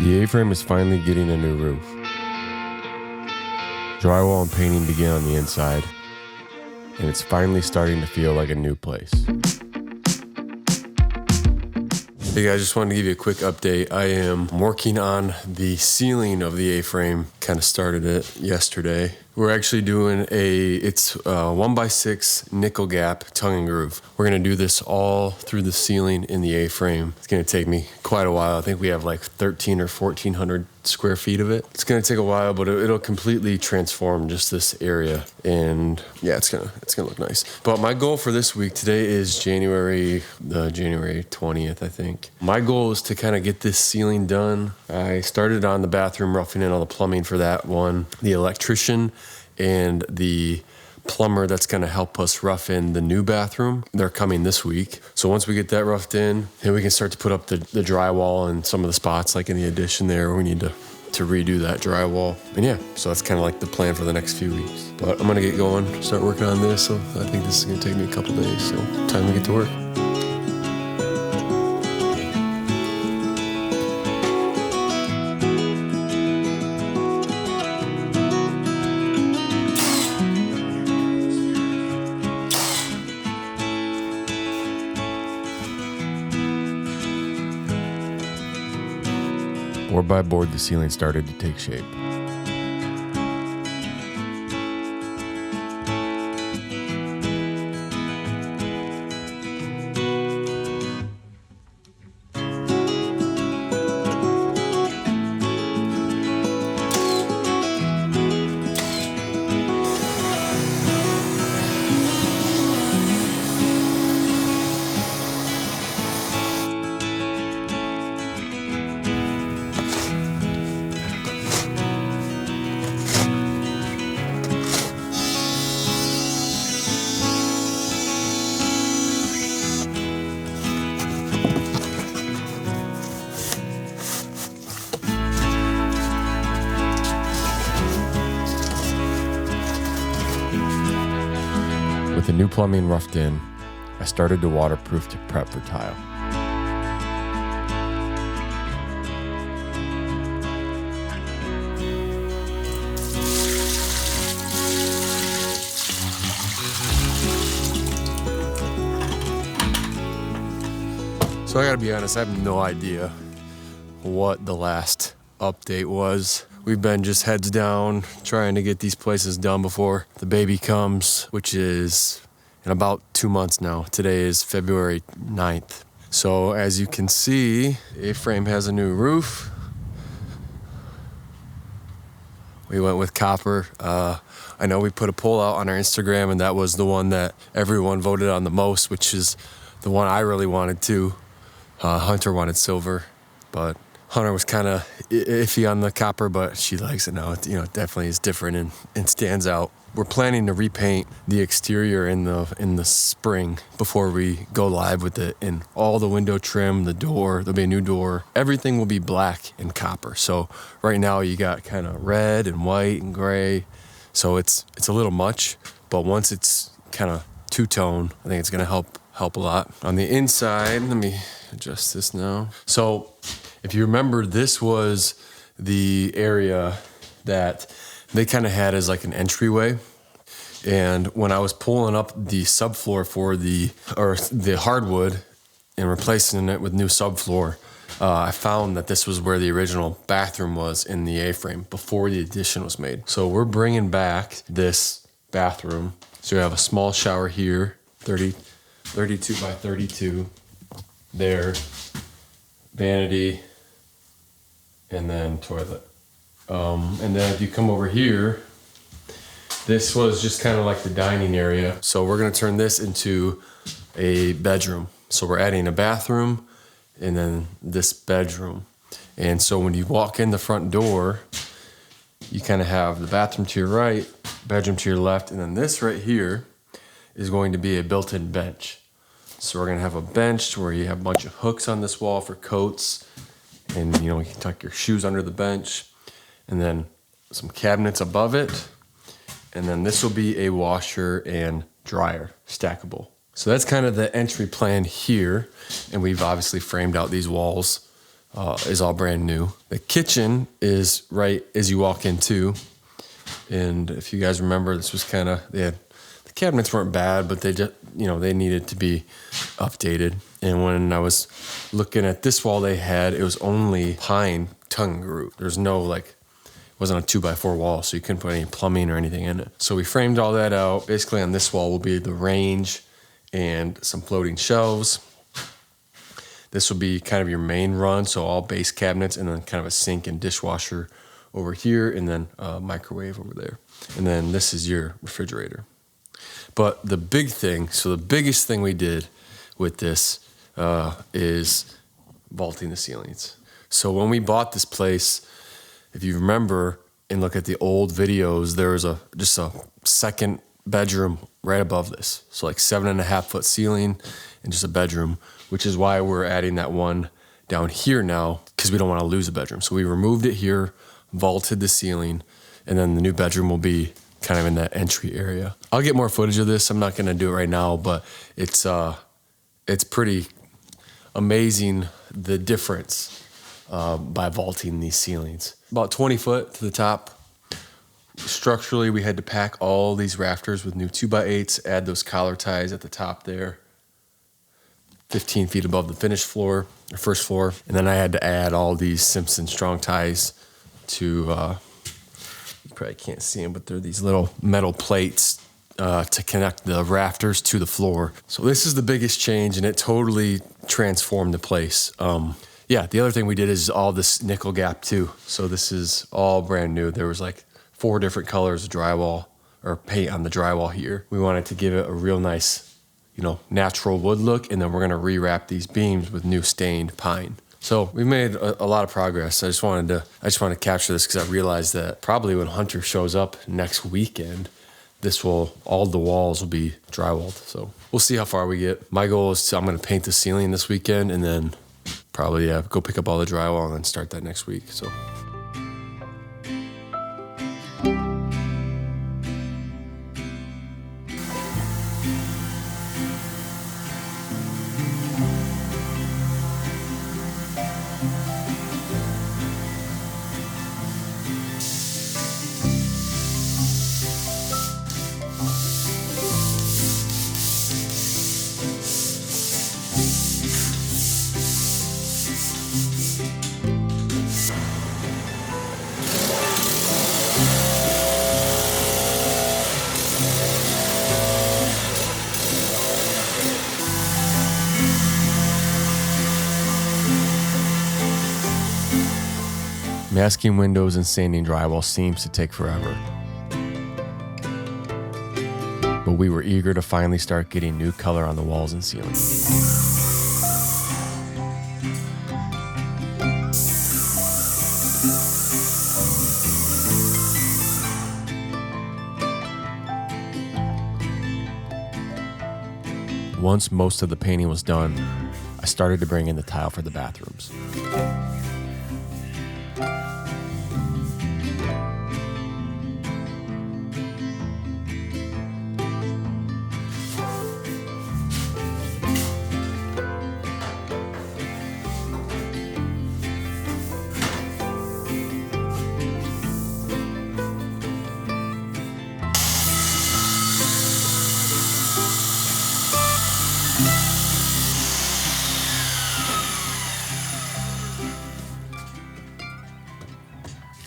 The A-frame is finally getting a new roof. Drywall and painting began on the inside, and it's finally starting to feel like a new place. Hey guys, just wanted to give you a quick update. I am working on the ceiling of the A-frame. Kind of started it yesterday. We're actually doing it's 1x6 nickel gap tongue and groove. We're gonna do this all through the ceiling in the A-frame. It's gonna take me quite a while. I think we have like 13 or 1400 square feet of it. It's gonna take a while, but it'll completely transform just this area. And yeah, it's gonna look nice. But my goal for this week, today is January 20th, I think. My goal is to kind of get this ceiling done. I started on the bathroom, roughing in all the plumbing for that one. The electrician and the plumber that's going to help us rough in the new bathroom, they're coming this week. So once we get that roughed in, then we can start to put up the drywall and some of the spots like in the addition there. We need to redo that drywall. And yeah, so that's kind of like the plan for the next few weeks. But I'm going to get going, start working on this. So I think this is going to take me a couple days. So time to get to work. Board by board, the ceiling started to take shape. With the new plumbing roughed in, I started to waterproof to prep for tile. So I gotta be honest, I have no idea what the last update was. We've been just heads down trying to get these places done before the baby comes, which is in about 2 months now. Today is February 9th. So as you can see, A-frame has a new roof. We went with copper. I know we put a poll out on our Instagram, and that was the one that everyone voted on the most, which is the one I really wanted to. Hunter wanted silver, but Hunter was kind of iffy on the copper, but she likes it now. It definitely is different and stands out. We're planning to repaint the exterior in the spring before we go live with it. And all the window trim, the door, there'll be a new door. Everything will be black and copper. So right now you got kind of red and white and gray. So it's a little much, but once it's kind of two-tone, I think it's gonna help a lot. On the inside, let me adjust this now. So if you remember, this was the area that they kind of had as like an entryway. And when I was pulling up the subfloor for the hardwood and replacing it with new subfloor, I found that this was where the original bathroom was in the A-frame before the addition was made. So we're bringing back this bathroom. So you have a small shower here, 32 by 32 there, vanity, and then toilet. And then if you come over here, this was just kind of like the dining area. So we're gonna turn this into a bedroom. So we're adding a bathroom and then this bedroom. And so when you walk in the front door, you kind of have the bathroom to your right, bedroom to your left, and then this right here is going to be a built-in bench. So we're gonna have a bench where you have a bunch of hooks on this wall for coats, and you can tuck your shoes under the bench, and then some cabinets above it, and then this will be a washer and dryer, stackable. So that's kind of the entry plan here, and we've obviously framed out these walls is all brand new. The kitchen is right as you walk in too. And if you guys remember, this was kind of, the cabinets weren't bad, but they just, they needed to be updated. And when I was looking at this wall they had, it was only pine tongue root. There's no it wasn't a 2x4 wall, so you couldn't put any plumbing or anything in it. So we framed all that out. Basically on this wall will be the range and some floating shelves. This will be kind of your main run, so all base cabinets, and then kind of a sink and dishwasher over here, and then a microwave over there. And then this is your refrigerator. But the biggest thing we did with this is vaulting the ceilings. So when we bought this place, if you remember and look at the old videos, there was just a second bedroom right above this. So 7.5 foot ceiling and just a bedroom, which is why we're adding that one down here now, because we don't want to lose a bedroom. So we removed it here, vaulted the ceiling, and then the new bedroom will be kind of in that entry area. I'll get more footage of this. I'm not going to do it right now, but it's pretty amazing the difference by vaulting these ceilings. About 20 foot to the top. Structurally, we had to pack all these rafters with new 2x8s, add those collar ties at the top there, 15 feet above the finished floor, or first floor. And then I had to add all these Simpson strong ties to, you probably can't see them, but they're these little metal plates to connect the rafters to the floor. So this is the biggest change, and it totally transformed the place. The other thing we did is all this nickel gap too. So this is all brand new. There was 4 different colors of drywall or paint on the drywall here. We wanted to give it a real nice, natural wood look, and then we're gonna rewrap these beams with new stained pine. So we've made a lot of progress. I just wanted to capture this because I realized that probably when Hunter shows up next weekend, all the walls will be drywalled. So we'll see how far we get. My goal is I'm gonna paint the ceiling this weekend, and then probably go pick up all the drywall and then start that next week. So. Masking windows and sanding drywall seems to take forever. But we were eager to finally start getting new color on the walls and ceiling. Once most of the painting was done, I started to bring in the tile for the bathrooms.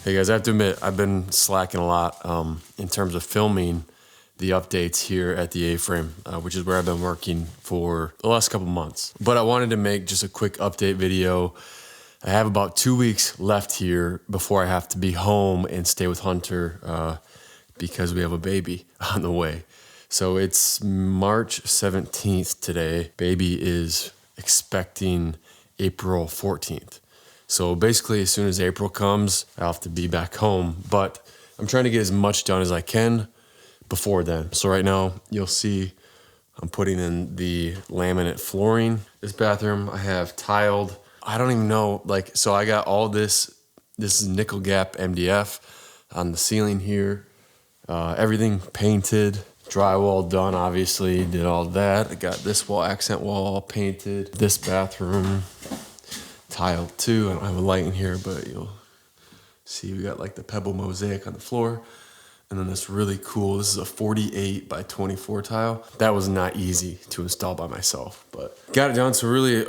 Hey guys, I have to admit, I've been slacking a lot in terms of filming the updates here at the A-frame, which is where I've been working for the last couple months. But I wanted to make just a quick update video. I have about 2 weeks left here before I have to be home and stay with Hunter because we have a baby on the way. So it's March 17th today. Baby is expecting April 14th. So basically, as soon as April comes, I'll have to be back home. But I'm trying to get as much done as I can before then. So right now, you'll see I'm putting in the laminate flooring. This bathroom I have tiled. I don't even know, so I got all this. This is nickel gap MDF on the ceiling here. Everything painted, drywall done, obviously, did all that. I got this wall, accent wall, painted. This bathroom. tiled too. I don't have a light in here, but you'll see we got like the pebble mosaic on the floor. And then this really cool, this is a 48 by 24 tile. That was not easy to install by myself, but got it done. So really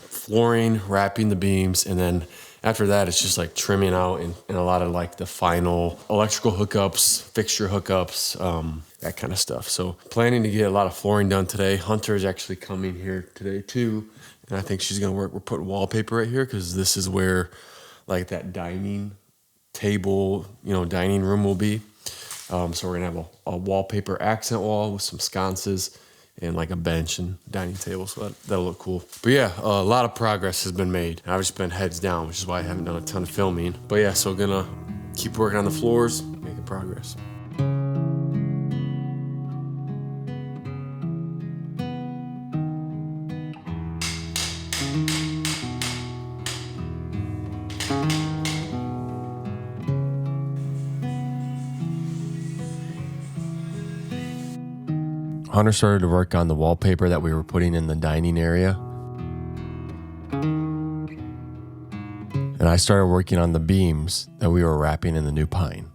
flooring, wrapping the beams, and then after that, it's just like trimming out and a lot of like the final electrical hookups, fixture hookups, that kind of stuff. So planning to get a lot of flooring done today. Hunter's actually coming here today too. And I think she's gonna work, we're putting wallpaper right here because this is where like that dining table, dining room will be. So we're gonna have a wallpaper accent wall with some sconces and like a bench and dining table, so that'll look cool. But yeah, a lot of progress has been made. I've just been heads down, which is why I haven't done a ton of filming. But yeah, so gonna keep working on the floors, making progress. Hunter started to work on the wallpaper that we were putting in the dining area. And I started working on the beams that we were wrapping in the new pine.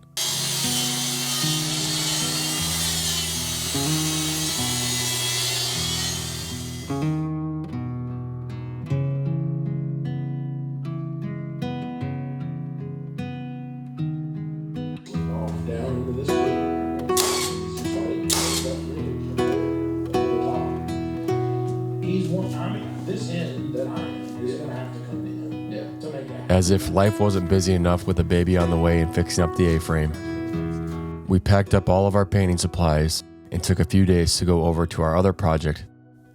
As if life wasn't busy enough with a baby on the way and fixing up the A-frame, we packed up all of our painting supplies and took a few days to go over to our other project,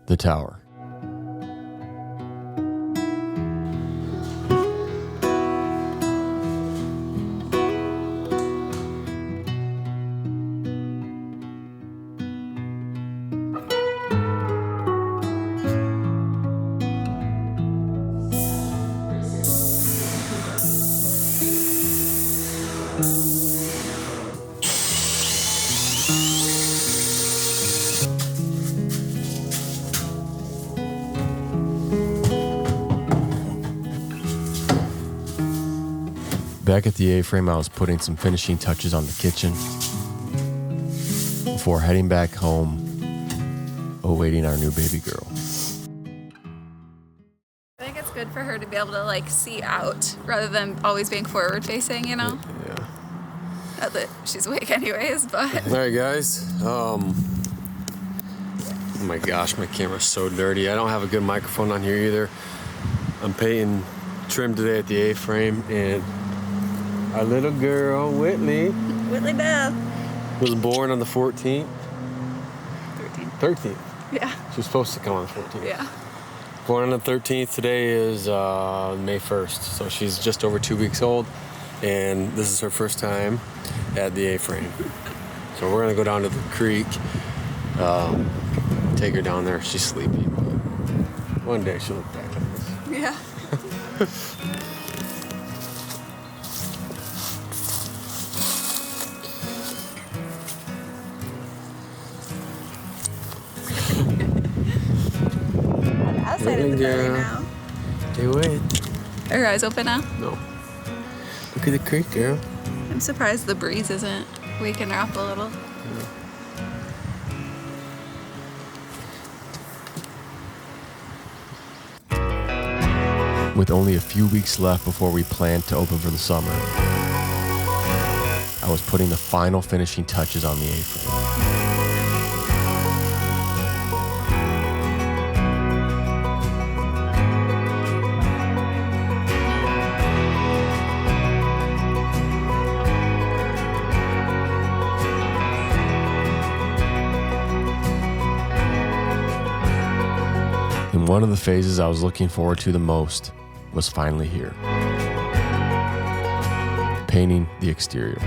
the tower. Back at the A-frame, I was putting some finishing touches on the kitchen before heading back home, awaiting our new baby girl. I think it's good for her to be able to like see out rather than always being forward facing, Yeah. Not that she's awake anyways, but. All right, guys. Oh my gosh, my camera's so dirty. I don't have a good microphone on here either. I'm painting trim today at the A-frame, and our little girl, Whitley Bell, was born on the 14th. 13th. Yeah. She was supposed to come on the 14th. Yeah. Born on the 13th. Today is May 1st, so she's just over 2 weeks old, and this is her first time at the A-frame. So we're gonna go down to the creek, take her down there. She's sleeping, but one day she'll look back at this. Yeah. Outside of the belly now. Hey, wait. Are your eyes open now? No. Look at the creek, girl. I'm surprised the breeze isn't waking her up a little. With only a few weeks left before we planned to open for the summer, I was putting the final finishing touches on the A-frame. And one of the phases I was looking forward to the most was finally here. Painting the exterior.